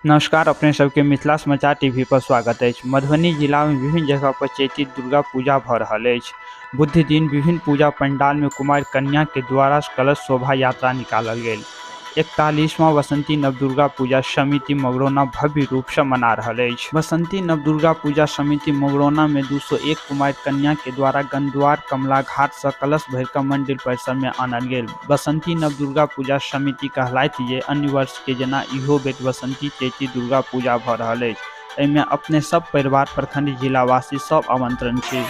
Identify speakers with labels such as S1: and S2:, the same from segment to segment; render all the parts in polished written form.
S1: नमस्कार, अपने सबके मिथिला समाचार टीवी पर स्वागत अछि। मधुबनी जिला में विभिन्न जगह पर चैती दुर्गा पूजा भऽ रहल अछि। बुध दिन विभिन्न पूजा पंडाल में कुमारि कन्या के द्वारा कलश शोभा यात्रा निकालल गेल। 41वां बसंती नवदुर्गा पूजा समिति मगरौना भव्य रूप से मना रहल अछि। बसंती नवदुर्गा पूजा समिति मगरौना में 201 कुमारि कन्या के द्वारा गंगद्वार कमला घाट से कलश भरि कऽ मंदिर परिसर में आनल गेल। बसंती नवदुर्गा पूजा समिति कहलथि जे अन्य वर्ष के जेना इहो बेर बसंती चैती दुर्गा पूजा भऽ रहल अछि। एहिमे अपने सब परिवार प्रखंड जिलावासी सब आमंत्रण छी।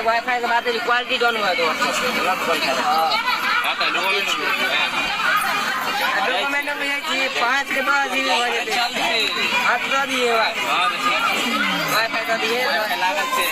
S2: वाईफाई के बात क्वालिटी डाउन हुआ तो डॉक्यूमेंट में है कि 5 के बाद ही हो जाते 18 दिए वाईफाई का दिए लागत से